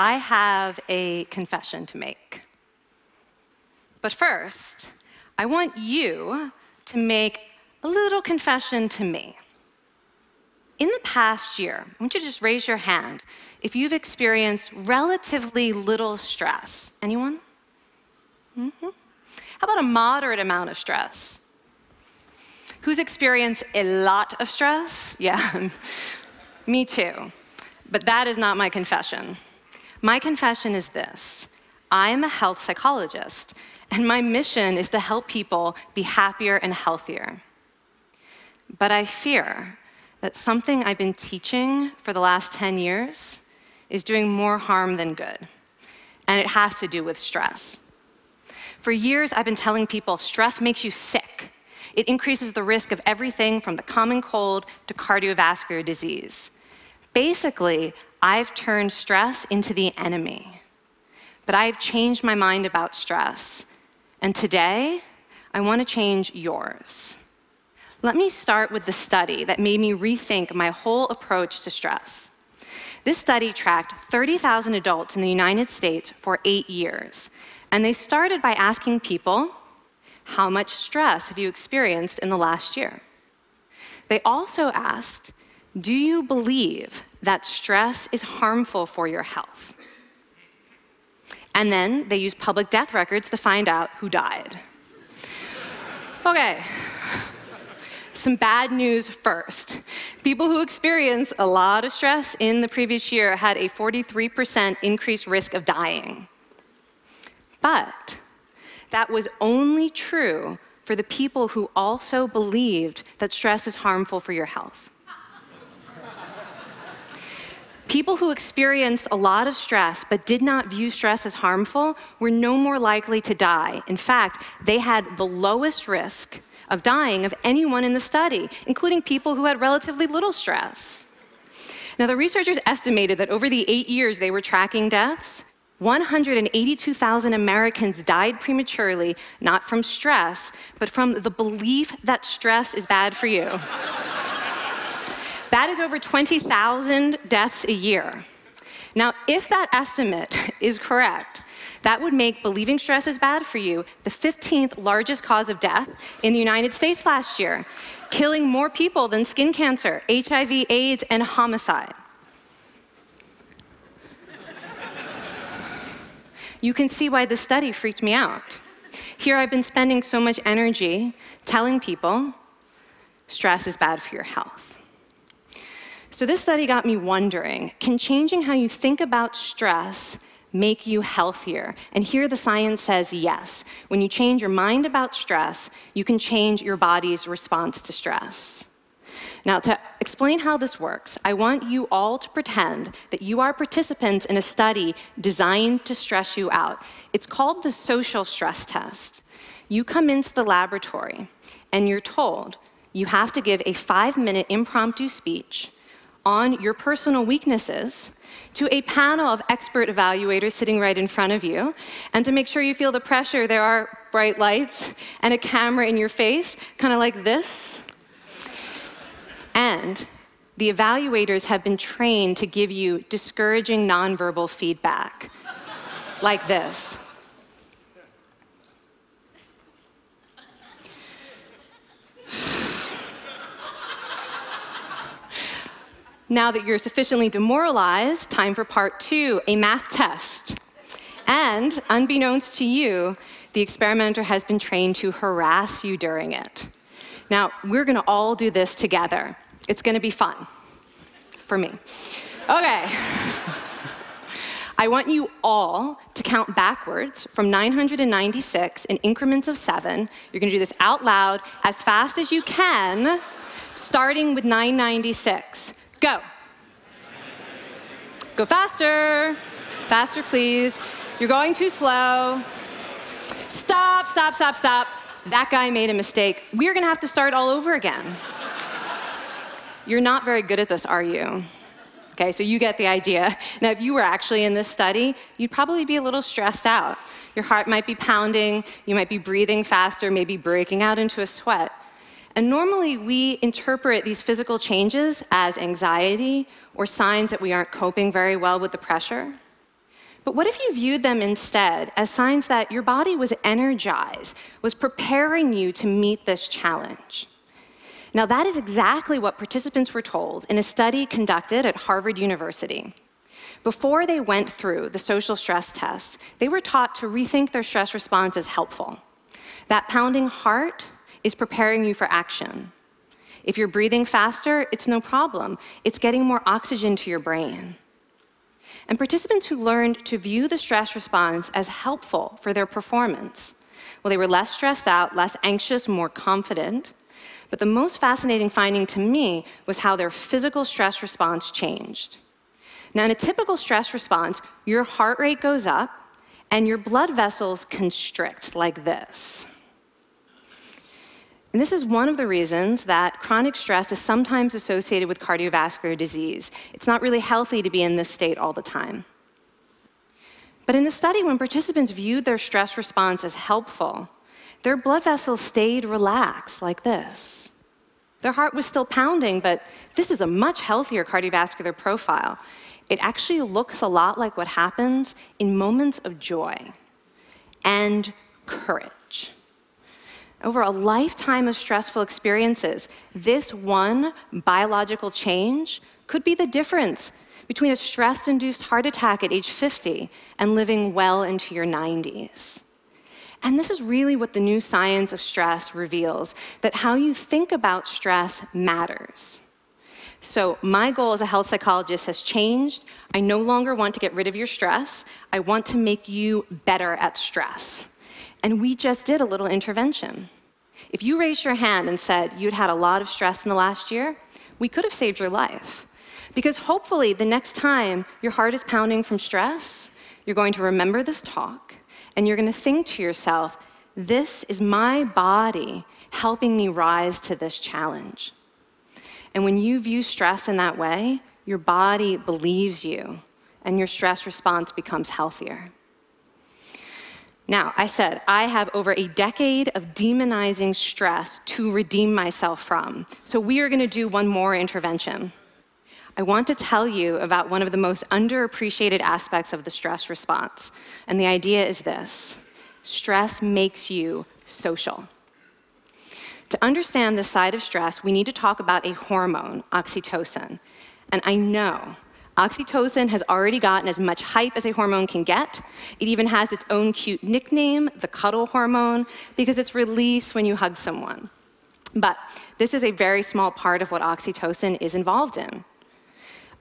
I have a confession to make. But first, I want you to make a little confession to me. In the past year, I want you to just raise your hand if you've experienced relatively little stress. Anyone? How about a moderate amount of stress? Who's experienced a lot of stress? Yeah, me too. But that is not my confession. My confession is this: I'm a health psychologist, and my mission is to help people be happier and healthier. But I fear that something I've been teaching for the last 10 years is doing more harm than good, and it has to do with stress. For years, I've been telling people stress makes you sick. It increases the risk of everything from the common cold to cardiovascular disease. Basically, I've turned stress into the enemy. But I've changed my mind about stress. And today, I want to change yours. Let me start with the study that made me rethink my whole approach to stress. This study tracked 30,000 adults in the United States for 8 years. And they started by asking people, how much stress have you experienced in the last year? They also asked, do you believe that stress is harmful for your health? And then they used public death records to find out who died. Okay, some bad news first. People who experienced a lot of stress in the previous year had a 43% increased risk of dying. But that was only true for the people who also believed that stress is harmful for your health. People who experienced a lot of stress but did not view stress as harmful were no more likely to die. In fact, they had the lowest risk of dying of anyone in the study, including people who had relatively little stress. Now, the researchers estimated that over the 8 years they were tracking deaths, 182,000 Americans died prematurely, not from stress, but from the belief that stress is bad for you. That is over 20,000 deaths a year. Now, if that estimate is correct, that would make believing stress is bad for you the 15th largest cause of death in the United States last year, killing more people than skin cancer, HIV, AIDS, and homicide. You can see why this study freaked me out. Here I've been spending so much energy telling people stress is bad for your health. So this study got me wondering, can changing how you think about stress make you healthier? And here the science says yes. When you change your mind about stress, you can change your body's response to stress. Now, to explain how this works, I want you all to pretend that you are participants in a study designed to stress you out. It's called the social stress test. You come into the laboratory, and you're told you have to give a 5-minute impromptu speech on your personal weaknesses to a panel of expert evaluators sitting right in front of you. And to make sure you feel the pressure, there are bright lights and a camera in your face, kind of like this. And the evaluators have been trained to give you discouraging nonverbal feedback, like this. Now that you're sufficiently demoralized, time for part 2, a math test. And unbeknownst to you, the experimenter has been trained to harass you during it. Now, we're gonna all do this together. It's gonna be fun, for me. Okay. I want you all to count backwards from 996 in increments of 7. You're gonna do this out loud as fast as you can, starting with 996. Go. Go faster. Faster, please. You're going too slow. Stop, stop, stop, stop. That guy made a mistake. We're gonna have to start all over again. You're not very good at this, are you? Okay, so you get the idea. Now, if you were actually in this study, you'd probably be a little stressed out. Your heart might be pounding, you might be breathing faster, maybe breaking out into a sweat. And normally, we interpret these physical changes as anxiety or signs that we aren't coping very well with the pressure. But what if you viewed them instead as signs that your body was energized, was preparing you to meet this challenge? Now, that is exactly what participants were told in a study conducted at Harvard University. Before they went through the social stress test, they were taught to rethink their stress response as helpful. That pounding heart is preparing you for action. If you're breathing faster, it's no problem. It's getting more oxygen to your brain. And participants who learned to view the stress response as helpful for their performance, well, they were less stressed out, less anxious, more confident. But the most fascinating finding to me was how their physical stress response changed. Now, in a typical stress response, your heart rate goes up and your blood vessels constrict like this. And this is one of the reasons that chronic stress is sometimes associated with cardiovascular disease. It's not really healthy to be in this state all the time. But in the study, when participants viewed their stress response as helpful, their blood vessels stayed relaxed like this. Their heart was still pounding, but this is a much healthier cardiovascular profile. It actually looks a lot like what happens in moments of joy and courage. Over a lifetime of stressful experiences, this one biological change could be the difference between a stress-induced heart attack at age 50 and living well into your 90s. And this is really what the new science of stress reveals, that how you think about stress matters. So my goal as a health psychologist has changed. I no longer want to get rid of your stress. I want to make you better at stress. And we just did a little intervention. If you raised your hand and said you'd had a lot of stress in the last year, we could have saved your life. Because hopefully the next time your heart is pounding from stress, you're going to remember this talk, and you're going to think to yourself, this is my body helping me rise to this challenge. And when you view stress in that way, your body believes you, and your stress response becomes healthier. Now, I said I have over a decade of demonizing stress to redeem myself from. So we are going to do one more intervention. I want to tell you about one of the most underappreciated aspects of the stress response. And the idea is this: stress makes you social. To understand this side of stress, we need to talk about a hormone, oxytocin. And I know oxytocin has already gotten as much hype as a hormone can get. It even has its own cute nickname, the cuddle hormone, because it's released when you hug someone. But this is a very small part of what oxytocin is involved in.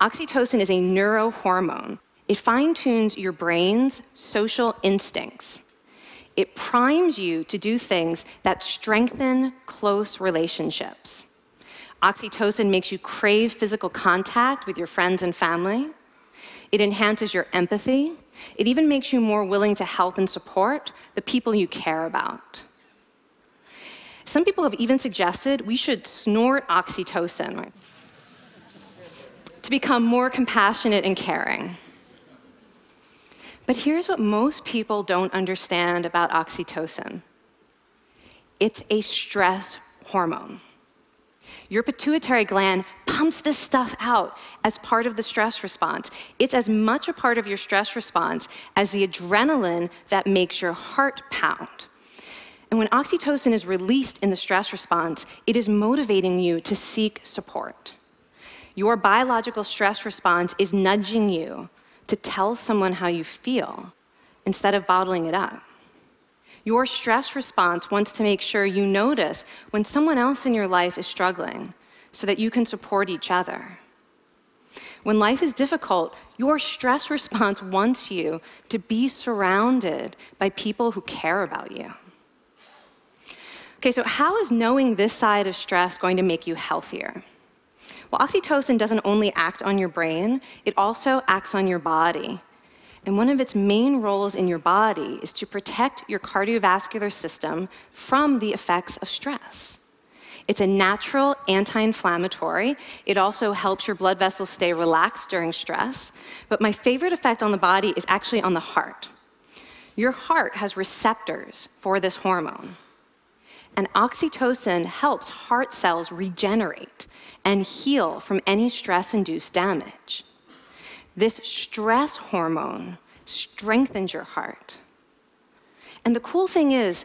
Oxytocin is a neurohormone. It fine-tunes your brain's social instincts. It primes you to do things that strengthen close relationships. Oxytocin makes you crave physical contact with your friends and family. It enhances your empathy. It even makes you more willing to help and support the people you care about. Some people have even suggested we should snort oxytocin to become more compassionate and caring. But here's what most people don't understand about oxytocin. It's a stress hormone. Your pituitary gland pumps this stuff out as part of the stress response. It's as much a part of your stress response as the adrenaline that makes your heart pound. And when oxytocin is released in the stress response, it is motivating you to seek support. Your biological stress response is nudging you to tell someone how you feel instead of bottling it up. Your stress response wants to make sure you notice when someone else in your life is struggling so that you can support each other. When life is difficult, your stress response wants you to be surrounded by people who care about you. Okay, so how is knowing this side of stress going to make you healthier? Well, oxytocin doesn't only act on your brain, it also acts on your body. And one of its main roles in your body is to protect your cardiovascular system from the effects of stress. It's a natural anti-inflammatory. It also helps your blood vessels stay relaxed during stress. But my favorite effect on the body is actually on the heart. Your heart has receptors for this hormone. And oxytocin helps heart cells regenerate and heal from any stress-induced damage. This stress hormone strengthens your heart. And the cool thing is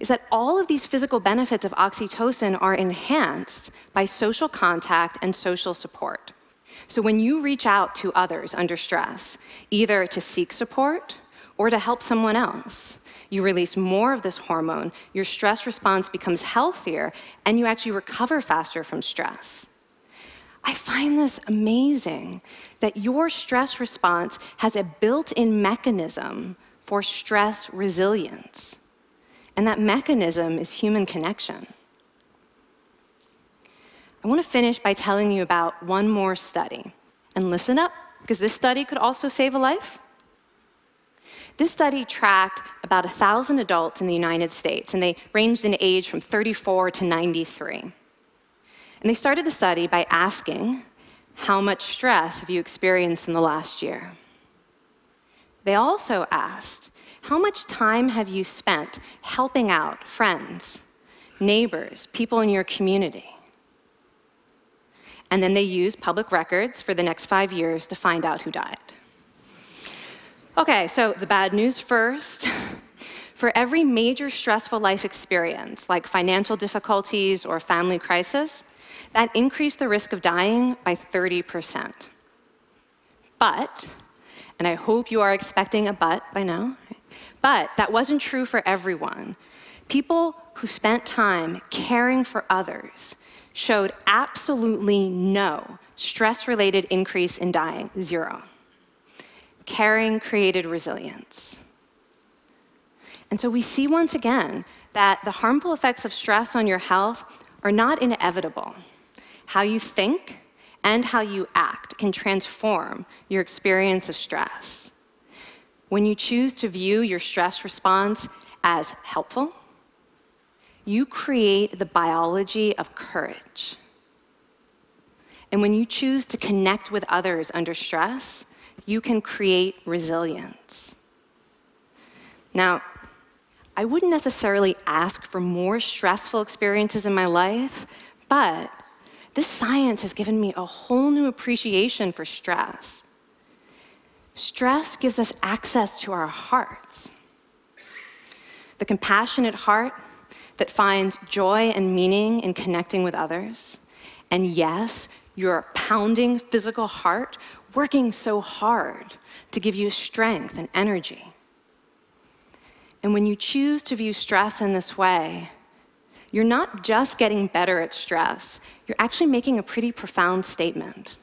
that all of these physical benefits of oxytocin are enhanced by social contact and social support. So when you reach out to others under stress, either to seek support or to help someone else, you release more of this hormone, your stress response becomes healthier, and you actually recover faster from stress. I find this amazing that your stress response has a built-in mechanism for stress resilience. And that mechanism is human connection. I want to finish by telling you about one more study. And listen up, because this study could also save a life. This study tracked about 1,000 adults in the United States, and they ranged in age from 34 to 93. And they started the study by asking, how much stress have you experienced in the last year? They also asked, how much time have you spent helping out friends, neighbors, people in your community? And then they used public records for the next 5 years to find out who died. Okay, so the bad news first. For every major stressful life experience, like financial difficulties or family crisis, that increased the risk of dying by 30%. But, and I hope you are expecting a but by now, but that wasn't true for everyone. People who spent time caring for others showed absolutely no stress-related increase in dying, 0. Caring created resilience. And so we see once again that the harmful effects of stress on your health are not inevitable. How you think and how you act can transform your experience of stress. When you choose to view your stress response as helpful, you create the biology of courage. And when you choose to connect with others under stress, you can create resilience. Now, I wouldn't necessarily ask for more stressful experiences in my life, but this science has given me a whole new appreciation for stress. Stress gives us access to our hearts. The compassionate heart that finds joy and meaning in connecting with others. And yes, your pounding physical heart working so hard to give you strength and energy. And when you choose to view stress in this way, you're not just getting better at stress, you're actually making a pretty profound statement.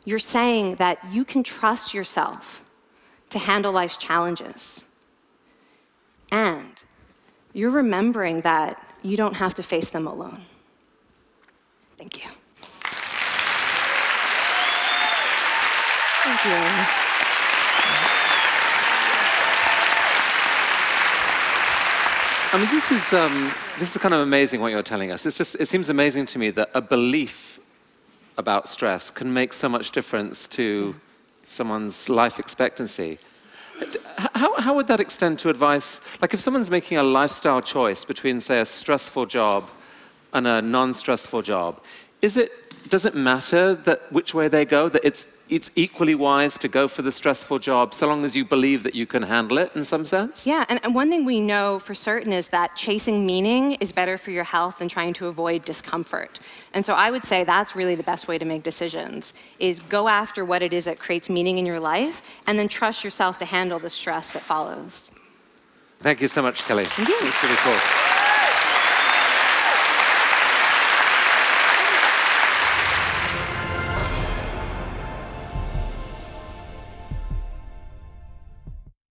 You're saying that you can trust yourself to handle life's challenges. And you're remembering that you don't have to face them alone. Thank you. Thank you. I mean, this is kind of amazing what you're telling us. It seems amazing to me that a belief about stress can make so much difference to someone's life expectancy. How would that extend to advice? Like if someone's making a lifestyle choice between, say, a stressful job and a non-stressful job, does it matter that which way they go, that it's equally wise to go for the stressful job so long as you believe that you can handle it in some sense? Yeah, and one thing we know for certain is that chasing meaning is better for your health than trying to avoid discomfort. And so I would say that's really the best way to make decisions, is go after what it is that creates meaning in your life, and then trust yourself to handle the stress that follows. Thank you so much, Kelly. Thank you. It's really cool.